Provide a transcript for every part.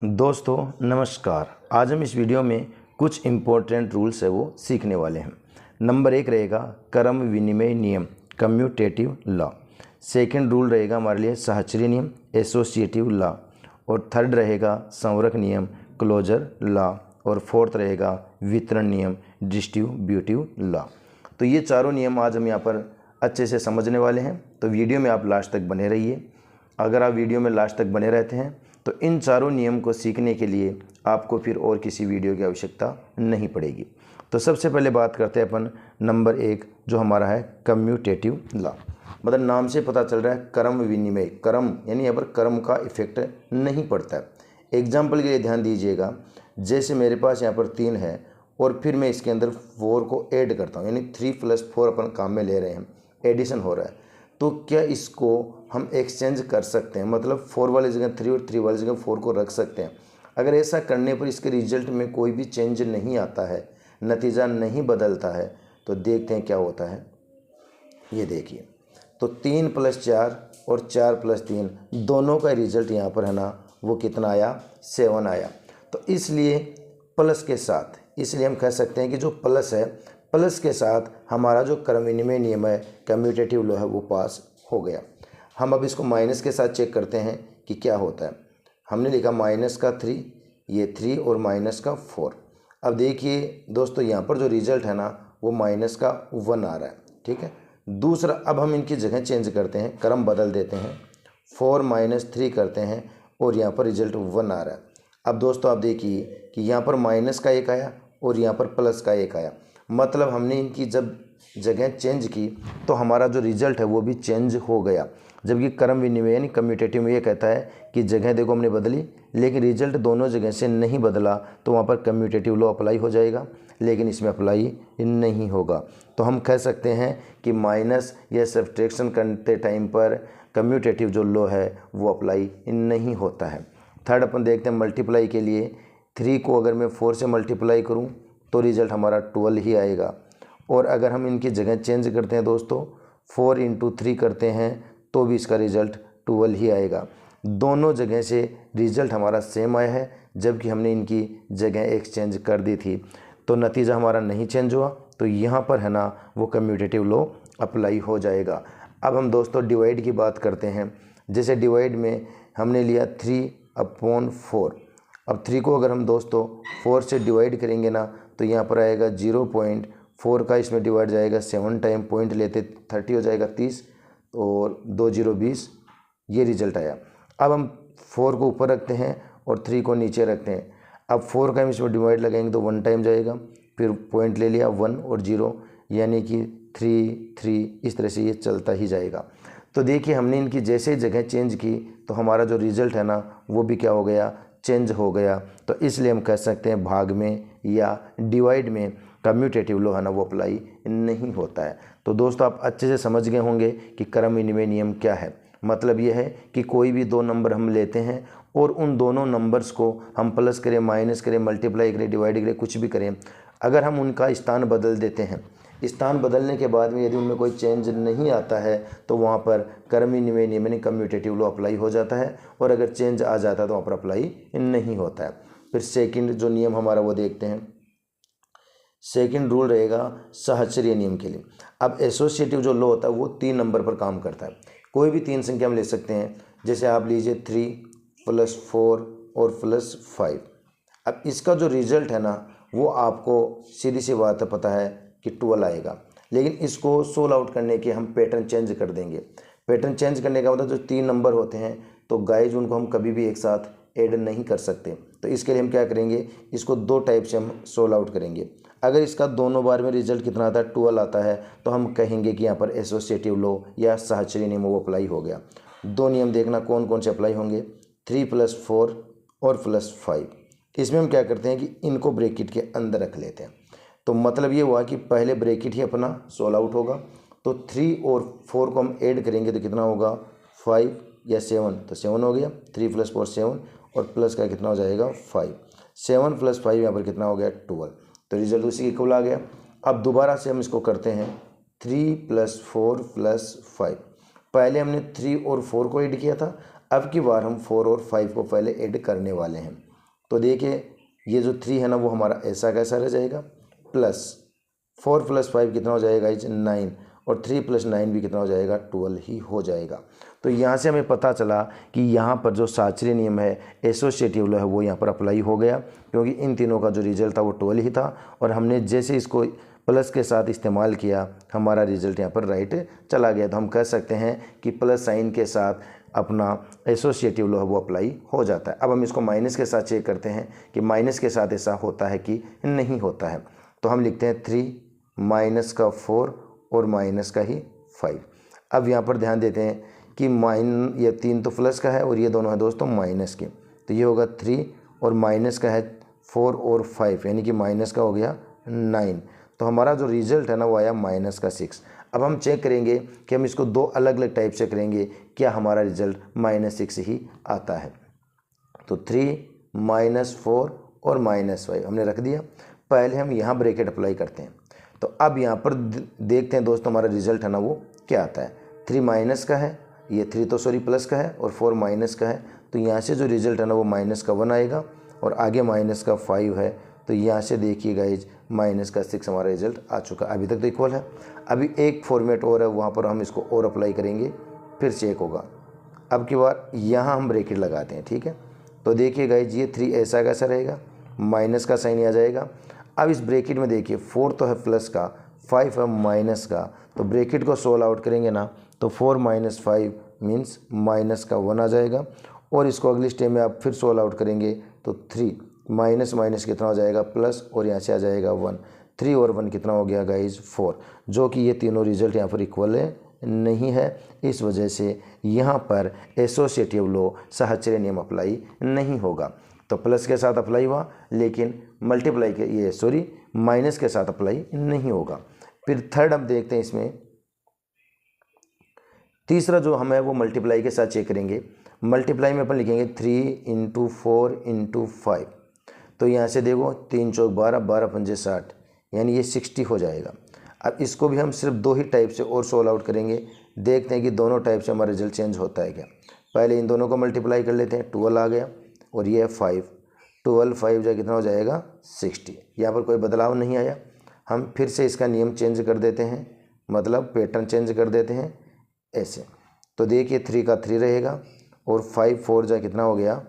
दोस्तों नमस्कार। आज हम इस वीडियो में कुछ इम्पोर्टेंट रूल्स है वो सीखने वाले हैं। नंबर 1 रहेगा क्रम विनिमय नियम, कम्यूटेटिव लॉ। सेकंड रूल रहेगा हमारे लिए सहचर्य नियम, एसोसिएटिव लॉ। और थर्ड रहेगा संवरक नियम, क्लोजर लॉ। और फोर्थ रहेगा वितरण नियम, डिस्ट्रीब्यूटिव लॉ। तो ये चारों नियम आज हम यहाँ पर अच्छे से समझने वाले हैं, तो वीडियो में आप लास्ट तक बने रहिए। अगर आप वीडियो में लास्ट तक बने रहते हैं तो इन चारों नियम को सीखने के लिए आपको फिर और किसी वीडियो की आवश्यकता नहीं पड़ेगी। तो सबसे पहले बात करते हैं अपन नंबर 1 जो हमारा है कम्यूटेटिव लॉ। मतलब नाम से पता चल रहा है क्रम विनिमय, क्रम यानी यहाँ पर क्रम का इफेक्ट नहीं पड़ता है। एग्जाम्पल के लिए ध्यान दीजिएगा, जैसे मेरे पास यहाँ पर 3 है और फिर मैं इसके अंदर 4 को ऐड करता हूँ, यानी 3 + 4 अपन काम में ले रहे हैं, एडिशन हो रहा है। तो क्या इसको हम एक्सचेंज कर सकते हैं, मतलब 4 वाली जगह 3 और 3 वाली जगह 4 को रख सकते हैं। अगर ऐसा करने पर इसके रिजल्ट में कोई भी चेंज नहीं आता है, नतीजा नहीं बदलता है, तो देखते हैं क्या होता है। ये देखिए, तो 3 + 4 और 4 + 3 दोनों का रिजल्ट यहाँ पर है ना, वो कितना आया, 7 आया। तो इसलिए प्लस के साथ, इसलिए हम कह सकते हैं कि जो प्लस है, प्लस के साथ हमारा जो क्रम विनिमय नियम है, कम्यूटेटिव लॉ है, वो पास हो गया। हम अब इसको माइनस के साथ चेक करते हैं कि क्या होता है। हमने लिखा माइनस का 3, ये 3 और माइनस का 4। अब देखिए दोस्तों, यहाँ पर जो रिजल्ट है ना, वो माइनस का 1 आ रहा है, ठीक है। दूसरा, अब हम इनकी जगह चेंज करते हैं, क्रम बदल देते हैं, 4 - 3 करते हैं और यहाँ पर रिजल्ट 1 आ रहा है। अब दोस्तों आप देखिए कि यहाँ पर माइनस का 1 आया और यहाँ पर प्लस का 1 आया, मतलब हमने इनकी जब जगह चेंज की तो हमारा जो रिजल्ट है वो भी चेंज हो गया। जबकि क्रम विनिमय यानी कम्यूटेटिव में ये कहता है कि जगह देखो हमने बदली, लेकिन रिजल्ट दोनों जगह से नहीं बदला, तो वहाँ पर कम्यूटेटिव लॉ अप्लाई हो जाएगा, लेकिन इसमें अप्लाई नहीं होगा। तो हम कह सकते हैं कि माइनस या सब्ट्रैक्शन करते टाइम पर कम्यूटेटिव जो लॉ है वो अप्लाई नहीं होता है। थर्ड अपन देखते हैं मल्टीप्लाई के लिए, 3 को अगर मैं 4 से मल्टीप्लाई करूँ तो रिज़ल्ट हमारा 12 ही आएगा। और अगर हम इनकी जगह चेंज करते हैं दोस्तों, 4 × 3 करते हैं तो भी इसका रिज़ल्ट 12 ही आएगा। दोनों जगह से रिज़ल्ट हमारा सेम आया है, जबकि हमने इनकी जगह एक्सचेंज कर दी थी, तो नतीजा हमारा नहीं चेंज हुआ। तो यहाँ पर है ना, वो कम्यूटेटिव लॉ अप्लाई हो जाएगा। अब हम दोस्तों डिवाइड की बात करते हैं। जैसे डिवाइड में हमने लिया 3/4। अब 3 को अगर हम दोस्तों 4 से डिवाइड करेंगे ना, तो यहाँ पर आएगा 0.4 का इसमें डिवाइड जाएगा 7 टाइम, पॉइंट लेते 30 हो जाएगा 30 और 2 0 20, ये रिजल्ट आया। अब हम 4 को ऊपर रखते हैं और 3 को नीचे रखते हैं। अब 4 का हम इसमें डिवाइड लगाएंगे तो 1 टाइम जाएगा, फिर पॉइंट ले लिया 1 और 0, यानी कि 3 3, इस तरह से ये चलता ही जाएगा। तो देखिए हमने इनकी जैसे जगह चेंज की तो हमारा जो रिज़ल्ट है ना, वो भी क्या हो गया, चेंज हो गया। तो इसलिए हम कह सकते हैं भाग में या डिवाइड में कम्यूटेटिव लॉ है ना, वो अप्लाई नहीं होता है। तो दोस्तों आप अच्छे से समझ गए होंगे कि क्रम विनिमय नियम क्या है। मतलब ये है कि कोई भी 2 नंबर हम लेते हैं और उन दोनों नंबर्स को हम प्लस करें, माइनस करें, मल्टीप्लाई करें, डिवाइड करें, कुछ भी करें, अगर हम उनका स्थान बदल देते हैं, स्थान बदलने के बाद में यदि उनमें कोई चेंज नहीं आता है तो वहाँ पर क्रम विनिमय नियम यानी कम्यूटेटिव लॉ अप्लाई हो जाता है, और अगर चेंज आ जाता है तो वहाँ पर अप्लाई नहीं होता है। फिर सेकंड जो नियम हमारा वो देखते हैं। सेकंड रूल रहेगा सहचर्य नियम के लिए। अब एसोसिएटिव जो लॉ होता है वो 3 नंबर पर काम करता है। कोई भी 3 संख्या हम ले सकते हैं, जैसे आप लीजिए 3 + 4 और +5। अब इसका जो रिजल्ट है ना, वो आपको सीधी सी बात है पता है कि 12 आएगा, लेकिन इसको सोल्व आउट करने के हम पैटर्न चेंज कर देंगे। पैटर्न चेंज करने का मतलब जो 3 नंबर होते हैं तो गाइज उनको हम कभी भी एक साथ ऐड नहीं कर सकते। तो इसके लिए हम क्या करेंगे, इसको 2 टाइप से हम सोल्व आउट करेंगे। अगर इसका दोनों बार में रिजल्ट कितना आता है, 12 आता है, तो हम कहेंगे कि यहाँ पर एसोसिएटिव लॉ या सहचर्य नियम वो अप्लाई हो गया। 2 नियम देखना कौन कौन से अप्लाई होंगे, 3 + 4 और +5। इसमें हम क्या करते हैं कि इनको ब्रैकेट के अंदर रख लेते हैं। तो मतलब ये हुआ कि पहले ब्रैकेट ही अपना सोल्व आउट होगा। तो 3 और 4 को हम ऐड करेंगे तो कितना होगा, 5 या 7, तो 7 हो गया, 3 + 4 7, और प्लस का कितना हो जाएगा 5, 7 + 5 यहाँ पर कितना हो गया 12, तो रिजल्ट उसी के इक्वल आ गया। अब दोबारा से हम इसको करते हैं 3 + 4 + 5। पहले हमने 3 और 4 को ऐड किया था, अब की बार हम 4 और 5 को पहले ऐड करने वाले हैं। तो देखिए ये जो 3 है ना वो हमारा ऐसा कैसा रह जाएगा, प्लस 4 + 5 कितना हो जाएगा इज 9, और 3 + 9 भी कितना हो जाएगा 12 ही हो जाएगा। तो यहाँ से हमें पता चला कि यहाँ पर जो शास्त्रीय नियम है, एसोसिएटिव लॉ है, वो यहाँ पर अप्लाई हो गया, क्योंकि इन तीनों का जो रिजल्ट था वो 12 ही था, और हमने जैसे इसको प्लस के साथ इस्तेमाल किया हमारा रिजल्ट यहाँ पर राइट चला गया। तो हम कह सकते हैं कि प्लस साइन के साथ अपना एसोसिएटिव लॉ वो अप्लाई हो जाता है। अब हम इसको माइनस के साथ चेक करते हैं कि माइनस के साथ ऐसा होता है कि नहीं होता है। तो हम लिखते हैं 3 माइनस का 4 और माइनस का ही 5। अब यहाँ पर ध्यान देते हैं कि ये 3 तो प्लस का है और ये दोनों है दोस्तों माइनस के, तो ये होगा 3 और माइनस का है 4 और 5, यानी कि माइनस का हो गया 9। तो हमारा जो रिजल्ट है ना वो आया माइनस का 6। अब हम चेक करेंगे कि हम इसको दो अलग अलग टाइप से करेंगे, क्या हमारा रिजल्ट -6 ही आता है। तो 3 -4 और -5 हमने रख दिया। पहले हम यहाँ ब्रैकेट अप्लाई करते हैं। तो अब यहाँ पर देखते हैं दोस्तों हमारा रिजल्ट है ना वो क्या आता है। 3 माइनस का है, ये 3 तो सॉरी प्लस का है, और 4 माइनस का है, तो यहाँ से जो रिजल्ट है ना वो माइनस का 1 आएगा, और आगे माइनस का 5 है, तो यहाँ से देखिएगा इज माइनस का 6 हमारा रिजल्ट आ चुका। अभी तक तो इक्वल है। अभी एक फॉर्मेट और है, वहाँ पर हम इसको और अप्लाई करेंगे, फिर चेक होगा। अब की बार यहाँ हम ब्रैकेट लगाते हैं, ठीक है। तो देखिएगा ये 3 ऐसा कैसा रहेगा, माइनस का साइन आ जाएगा। अब इस ब्रैकेट में देखिए 4 तो है प्लस का, 5 है माइनस का, तो ब्रैकेट को सोल्व आउट करेंगे ना, तो 4 - 5 मीन्स माइनस का 1 आ जाएगा, और इसको अगली स्टेप में आप फिर सोल्व आउट करेंगे तो 3 माइनस माइनस कितना हो जाएगा प्लस, और यहाँ से आ जाएगा 1। 3 और 1 कितना हो गया गाइज 4, जो कि ये तीनों रिजल्ट यहाँ पर इक्वल नहीं है। इस वजह से यहाँ पर एसोसिएटिव लॉ साहचर्य नियम अप्लाई नहीं होगा। तो प्लस के साथ अप्लाई हुआ, लेकिन मल्टीप्लाई के माइनस के साथ अप्लाई नहीं होगा। फिर थर्ड हम देखते हैं, इसमें तीसरा जो हम है वो मल्टीप्लाई के साथ चेक करेंगे। मल्टीप्लाई में अपन लिखेंगे 3 × 4 × 5। तो यहाँ से देखो 3 चौक 12, 12 पंजे 60, यानी ये 60 हो जाएगा। अब इसको भी हम सिर्फ दो ही टाइप से और सोल्व आउट करेंगे, देखते हैं कि दोनों टाइप से हमारा रिजल्ट चेंज होता है क्या। पहले इन दोनों को मल्टीप्लाई कर लेते हैं, 12 आ गया, और ये है 5, 12 5 जो कितना हो जाएगा 60। यहाँ पर कोई बदलाव नहीं आया। हम फिर से इसका नियम चेंज कर देते हैं, मतलब पैटर्न चेंज कर देते हैं ऐसे। तो देखिए 3 का 3 रहेगा, और 5 4 जो कितना हो गया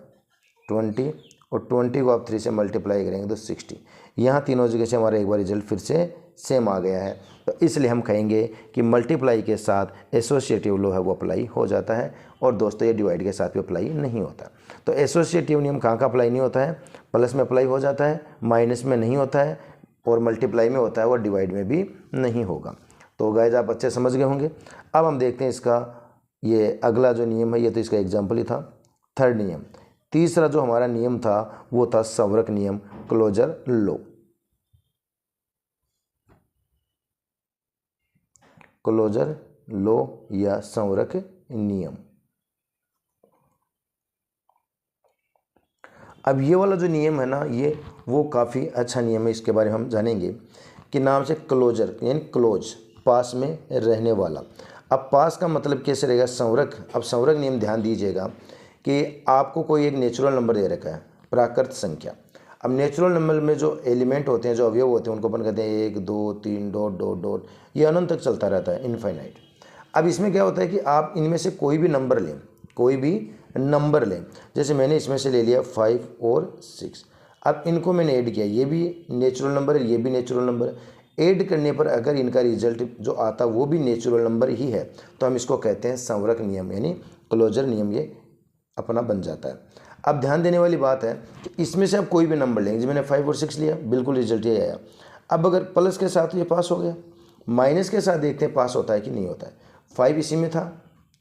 20, और 20 को आप 3 से मल्टीप्लाई करेंगे तो 60। यहाँ तीनों जगह से हमारा एक बार रिजल्ट फिर से सेम आ गया है। तो इसलिए हम कहेंगे कि मल्टीप्लाई के साथ एसोसिएटिव लॉ है वो अप्लाई हो जाता है, और दोस्तों ये डिवाइड के साथ भी अप्लाई नहीं होता। तो एसोसिएटिव नियम कहाँ का अप्लाई नहीं होता है, प्लस में अप्लाई हो जाता है, माइनस में नहीं होता है, और मल्टीप्लाई में होता है, और डिवाइड में भी नहीं होगा। तो गाइस आप अच्छे समझ गए होंगे। अब हम देखते हैं इसका ये अगला जो नियम है, ये तो इसका एग्जाम्पल ही था, थर्ड नियम। तीसरा जो हमारा नियम था वो था संवरक नियम, क्लोजर लॉ। क्लोजर लॉ या संवरक नियम। अब ये वाला जो नियम है ना, ये वो काफ़ी अच्छा नियम है। इसके बारे में हम जानेंगे कि नाम से क्लोजर यानी क्लोज, पास में रहने वाला। अब पास का मतलब कैसे रहेगा, संवरक। अब संवरक नियम ध्यान दीजिएगा कि आपको कोई एक नेचुरल नंबर दे रखा है, प्राकृत संख्या। अब नेचुरल नंबर में जो एलिमेंट होते हैं, जो अवयव होते हैं, उनको अपन कहते हैं 1 2 3 डॉट डॉट डॉट, ये अनंत तक चलता रहता है, इनफाइनाइट। अब इसमें क्या होता है कि आप इनमें से कोई भी नंबर लें, कोई भी नंबर लें। जैसे मैंने इसमें से ले लिया 5 और 6। अब इनको मैंने ऐड किया, ये भी नेचुरल नंबर है, ये भी नेचुरल नंबर है। ऐड करने पर अगर इनका रिजल्ट जो आता वो भी नेचुरल नंबर ही है, तो हम इसको कहते हैं संवरक नियम, यानी क्लोजर नियम ये अपना बन जाता है। अब ध्यान देने वाली बात है कि इसमें से आप कोई भी नंबर लेंगे, मैंने 5 और 6 लिया, बिल्कुल रिजल्ट ये आया। अब अगर प्लस के साथ ये पास हो गया, माइनस के साथ देखते हैं पास होता है कि नहीं होता है। 5 इसी में था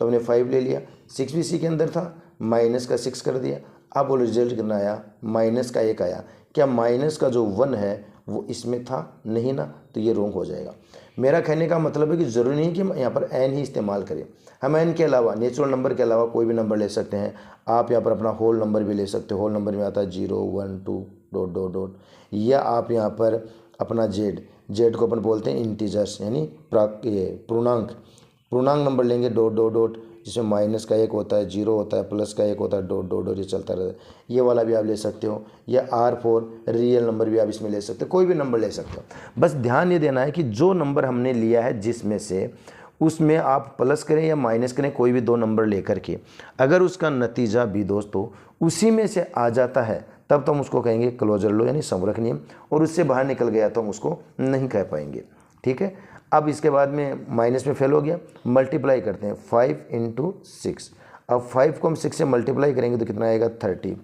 तो हमने 5 ले लिया, 6 भी इसी के अंदर था, माइनस का 6 कर दिया। अब वो रिजल्ट कितना आया, माइनस का 1 आया। क्या माइनस का जो 1 है वो इसमें था, नहीं ना, तो ये रॉन्ग हो जाएगा। मेरा कहने का मतलब है कि ज़रूरी नहीं कि हम यहाँ पर एन ही इस्तेमाल करें, हम एन के अलावा, नेचुरल नंबर के अलावा कोई भी नंबर ले सकते हैं। आप यहाँ पर अपना होल नंबर भी ले सकते हो, होल नंबर में आता है 0 1 2 डॉट डॉट डॉट, या आप यहाँ पर अपना जेड को अपन बोलते हैं इंटीजर्स, यानी पूर्णांक नंबर लेंगे, डॉट डॉट डॉट जिसमें माइनस का 1 होता है, 0 होता है, प्लस का 1 होता है, डॉट डॉट डॉट ये चलता रहता है। ये वाला भी आप ले सकते हो, या R4 रियल नंबर भी आप इसमें ले सकते हो, कोई भी नंबर ले सकते हो। बस ध्यान ये देना है कि जो नंबर हमने लिया है जिसमें से, उसमें आप प्लस करें या माइनस करें, कोई भी 2 नंबर लेकर के अगर उसका नतीजा भी दोस्तों उसी में से आ जाता है तब तो हम उसको कहेंगे क्लोजर लॉ यानी संवरक नियम, और उससे बाहर निकल गया तो हम उसको नहीं कह पाएंगे। ठीक है, अब इसके बाद में माइनस में फेल हो गया, मल्टीप्लाई करते हैं 5 × 6। अब 5 को हम 6 से मल्टीप्लाई करेंगे तो कितना आएगा 30।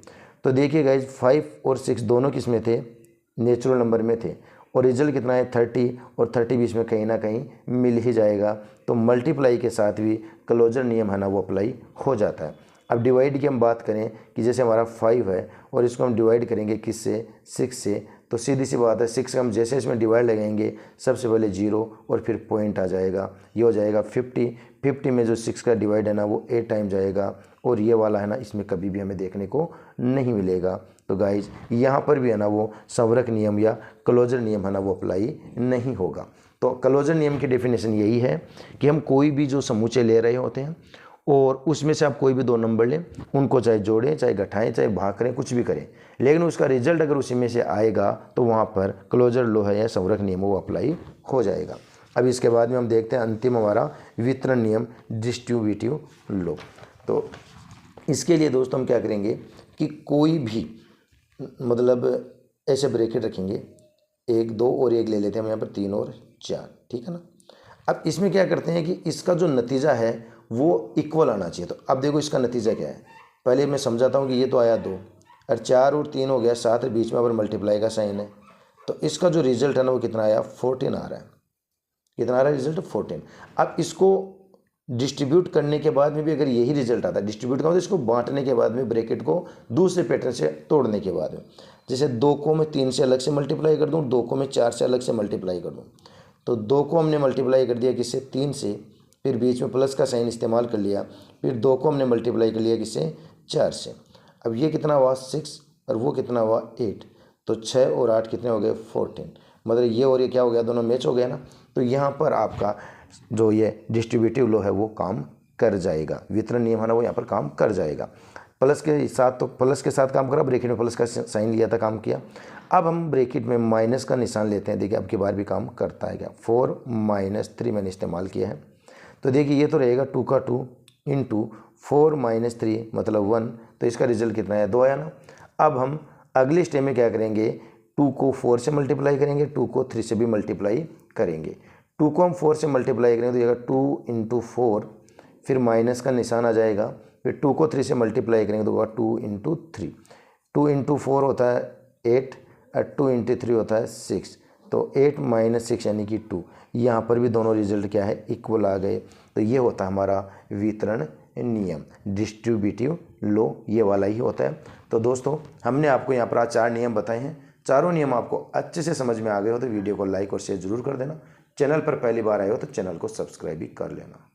तो देखिए गाइज 5 और 6 दोनों किस में थे, नेचुरल नंबर में थे, और रिजल्ट कितना है 30, और 30 बीच में कहीं ना कहीं मिल ही जाएगा। तो मल्टीप्लाई के साथ भी क्लोजर नियम है ना वो अप्लाई हो जाता है। अब डिवाइड की हम बात करें कि जैसे हमारा 5 है और इसको हम डिवाइड करेंगे किससे, 6 से, तो सीधी सी बात है 6 का हम जैसे इसमें डिवाइड लगाएंगे सबसे पहले 0 और फिर पॉइंट आ जाएगा, ये हो जाएगा 50। 50 में जो 6 का डिवाइड है ना वो 8 टाइम जाएगा, और ये वाला है ना इसमें कभी भी हमें देखने को नहीं मिलेगा। तो गाइज यहाँ पर भी है ना वो संवरक नियम या क्लोजर नियम है ना वो अप्लाई नहीं होगा। तो क्लोजर नियम की डेफिनेशन यही है कि हम कोई भी जो समूचे ले रहे होते हैं और उसमें से आप कोई भी 2 नंबर लें, उनको चाहे जोड़ें, चाहे घटाएं, चाहे भाग करें, कुछ भी करें, लेकिन उसका रिजल्ट अगर उसी में से आएगा तो वहाँ पर क्लोजर लॉ है या संवरक नियम वो अप्लाई हो जाएगा। अब इसके बाद में हम देखते हैं अंतिम हमारा वितरण नियम, डिस्ट्रीब्यूटिव लॉ। तो इसके लिए दोस्तों हम क्या करेंगे कि कोई भी मतलब ऐसे ब्रैकेट रखेंगे, 1 2 और 1 ले लेते हैं हम यहाँ पर 3 और 4, ठीक है ना। अब इसमें क्या करते हैं कि इसका जो नतीजा है वो इक्वल आना चाहिए। तो अब देखो इसका नतीजा क्या है, पहले मैं समझाता हूँ कि ये तो आया 2 और 4 और 3 हो गया 7, बीच में अगर मल्टीप्लाई का साइन है, तो इसका जो रिजल्ट है ना वो कितना आया 14 आ रहा है। कितना आ रहा है रिजल्ट 14। अब इसको डिस्ट्रीब्यूट करने के बाद में भी अगर यही रिजल्ट आता है, डिस्ट्रीब्यूट का मतलब इसको बांटने के बाद में ब्रैकेट को दूसरे पैटर्न से तोड़ने के बाद में, जैसे 2 को मैं 3 से अलग से मल्टीप्लाई कर दूँ, 2 को मैं 4 से अलग से मल्टीप्लाई कर दूँ, तो 2 को हमने मल्टीप्लाई कर दिया किससे 3 से, फिर बीच में प्लस का साइन इस्तेमाल कर लिया, फिर 2 को हमने मल्टीप्लाई कर लिया किससे 4 से। अब ये कितना हुआ 6 और वो कितना हुआ 8, तो 6 और 8 कितने हो गए 14। मतलब ये और ये क्या हो गया, दोनों मैच हो गया ना। तो यहाँ पर आपका जो ये डिस्ट्रीब्यूटिव लॉ है वो काम कर जाएगा, वितरण नियम है ना वो यहाँ पर काम कर जाएगा। प्लस के साथ तो प्लस के साथ काम करा, ब्रैकेट में प्लस का साइन लिया था, काम किया। अब हम ब्रैकेट में माइनस का निशान लेते हैं, देखिए अब की बार भी काम करता है क्या, 4 - 3 मैंने इस्तेमाल किया है। तो देखिए ये तो रहेगा 2 का 2 × 4 - 3 मतलब 1, तो इसका रिजल्ट कितना है 2 आया ना। अब हम अगले स्टेप में क्या करेंगे, 2 को 4 से मल्टीप्लाई करेंगे, 2 को 3 से भी मल्टीप्लाई करेंगे। 2 को हम 4 से मल्टीप्लाई करेंगे तो जाएगा 2 × 4, फिर माइनस का निशान आ जाएगा, फिर 2 को 3 से मल्टीप्लाई करेंगे तो होगा 2 × 3। 2 × 4 होता है 8 और 2 × 3 होता है 6, तो 8 - 6 यानी कि 2। यहाँ पर भी दोनों रिजल्ट क्या है इक्वल आ गए। तो ये होता है हमारा वितरण नियम, डिस्ट्रीब्यूटिव लॉ ये वाला ही होता है। तो दोस्तों हमने आपको यहाँ पर 4 नियम बताए हैं, चारों नियम आपको अच्छे से समझ में आ गए हो तो वीडियो को लाइक और शेयर जरूर कर देना। चैनल पर पहली बार आए हो तो चैनल को सब्सक्राइब भी कर लेना।